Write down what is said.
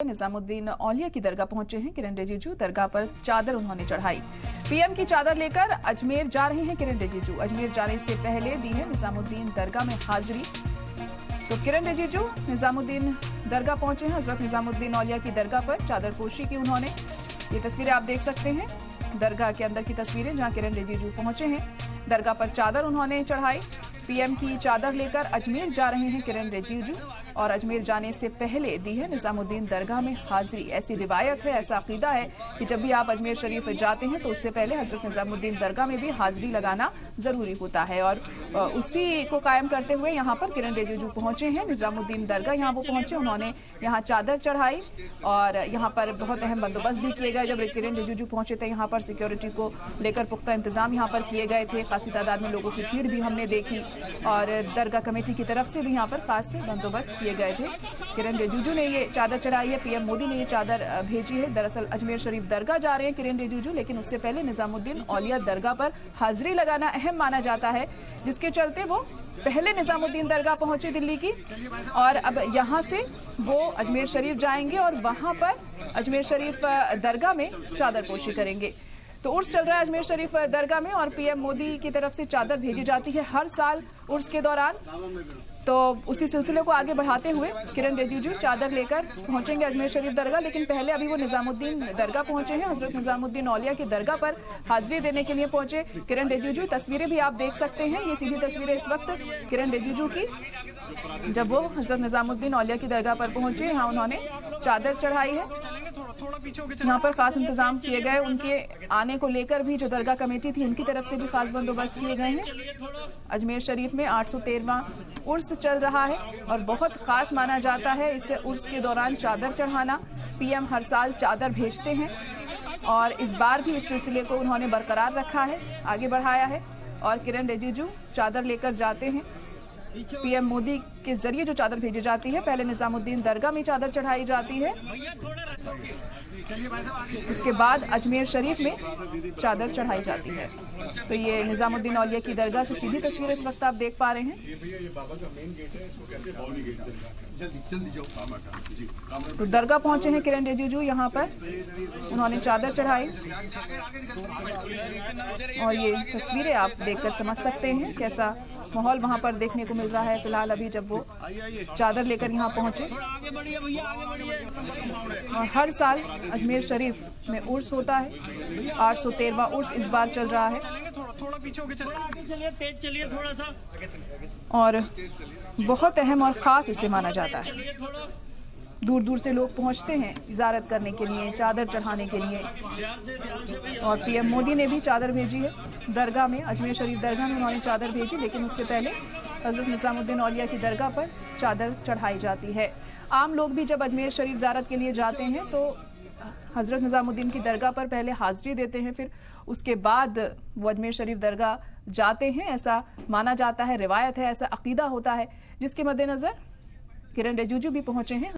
निजामुद्दीन औलिया की दरगाह पहुंचे हैं किरण रिजिजू। दरगाह पर चादर उन्होंने चढ़ाई। पीएम की चादर लेकर अजमेर जा रहे हैं किरण रिजिजू। अजमेर जाने से पहले दी है निजामुद्दीन दरगाह में हाजिरी। तो किरण रिजिजू निजामुद्दीन दरगाह पहुंचे हैं। हजरत निजामुद्दीन औलिया की दरगाह पर चादर पोशी की उन्होंने। ये तस्वीरें आप देख सकते हैं, दरगाह के अंदर की तस्वीरें जहां किरण रिजिजू पहुंचे हैं। दरगाह पर चादर उन्होंने चढ़ाई। पीएम की चादर लेकर अजमेर जा रहे हैं किरण रिजिजू और अजमेर जाने से पहले दी है निजामुद्दीन दरगाह में हाजिरी। ऐसी रिवायत है, ऐसा अकीदा है कि जब भी आप अजमेर शरीफ जाते हैं तो उससे पहले हजरत निजामुद्दीन दरगाह में भी हाजिरी लगाना जरूरी होता है। और उसी को कायम करते हुए यहाँ पर किरण रिजिजू पहुंचे हैं। निजामुद्दीन दरगाह यहाँ वो पहुंचे, उन्होंने यहाँ चादर चढ़ाई और यहाँ पर बहुत अहम बंदोबस्त भी किए गए। जब किरण रिजिजू पहुंचे थे यहाँ पर सिक्योरिटी को लेकर पुख्ता इंतजाम यहाँ पर किए गए थे। खासी तादाद में लोगों की भीड़ भी हमने देखी और दरगाह कमेटी की तरफ से भी यहाँ पर खास बंदोबस्त किए गए थे। किरण रिजिजू ने ये चादर चढ़ाई है, पीएम मोदी ने ये चादर भेजी है। दरअसल अजमेर शरीफ दरगाह जा रहे हैं किरण रिजिजू, लेकिन उससे पहले निजामुद्दीन औलिया दरगाह पर हाजिरी लगाना अहम माना जाता है, जिसके चलते वो पहले निजामुद्दीन दरगाह पहुंचे दिल्ली की और अब यहाँ से वो अजमेर शरीफ जाएंगे और वहाँ पर अजमेर शरीफ दरगाह में चादर पोशी करेंगे। तो उर्स चल रहा है अजमेर शरीफ दरगाह में और पीएम मोदी की तरफ से चादर भेजी जाती है हर साल उर्स के दौरान। तो उसी सिलसिले को आगे बढ़ाते हुए किरण रिजिजू चादर लेकर पहुंचेंगे अजमेर शरीफ दरगाह, लेकिन पहले अभी वो निजामुद्दीन दरगाह पहुंचे हैं। हजरत निजामुद्दीन औलिया की दरगाह पर हाजिरी देने के लिए पहुंचे किरण रिजिजू। तस्वीरें भी आप देख सकते हैं, ये सीधी तस्वीरें इस वक्त किरण रिजिजू की, जब वो हजरत निजामुद्दीन औलिया की दरगाह पर पहुंचे। यहाँ उन्होंने चादर चढ़ाई है। यहाँ पर खास इंतजाम किए गए, उनके आने को लेकर भी जो दरगाह कमेटी थी उनकी तरफ से भी खास बंदोबस्त किए गए हैं। अजमेर शरीफ में 813वां उर्स चल रहा है और बहुत खास माना जाता है इस उर्स के दौरान चादर चढ़ाना। पीएम हर साल चादर भेजते हैं और इस बार भी इस सिलसिले को उन्होंने बरकरार रखा है, आगे बढ़ाया है और किरण रिजिजू चादर लेकर जाते हैं। पीएम मोदी के जरिए जो चादर भेजी जाती है, पहले निजामुद्दीन दरगाह में चादर चढ़ाई जाती है, उसके बाद अजमेर शरीफ में चादर चढ़ाई जाती है। तो ये निजामुद्दीन औलिया की दरगाह से सीधी तस्वीर इस वक्त आप देख पा रहे हैं। तो दरगाह पहुंचे हैं किरण रिजिजू, यहाँ पर उन्होंने चादर चढ़ाई और ये तस्वीरें आप देखकर समझ सकते हैं कैसा माहौल वहां पर देखने को मिल रहा है फिलहाल अभी, जब वो चादर लेकर यहाँ पहुंचे। और हर साल अजमेर शरीफ में उर्स होता है, 813वां उर्स इस बार चल रहा है और बहुत अहम और ख़ास इसे माना जाता है। दूर दूर से लोग पहुंचते हैं ज़ियारत करने के लिए, चादर चढ़ाने के लिए और पीएम मोदी ने भी चादर भेजी है दरगाह में। अजमेर शरीफ दरगाह में उन्होंने चादर भेजी, लेकिन उससे पहले हजरत निजामुद्दीन औलिया की दरगाह पर चादर चढ़ाई जाती है। आम लोग भी जब अजमेर शरीफ ज़ियारत के लिए जाते हैं तो हजरत निजामुद्दीन की दरगाह पर पहले हाजिरी देते हैं, फिर उसके बाद वो अजमेर शरीफ दरगाह जाते हैं। ऐसा माना जाता है, रिवायत है, ऐसा अकीदा होता है, जिसके मद्देनज़र किरण रिजिजू भी पहुंचे हैं।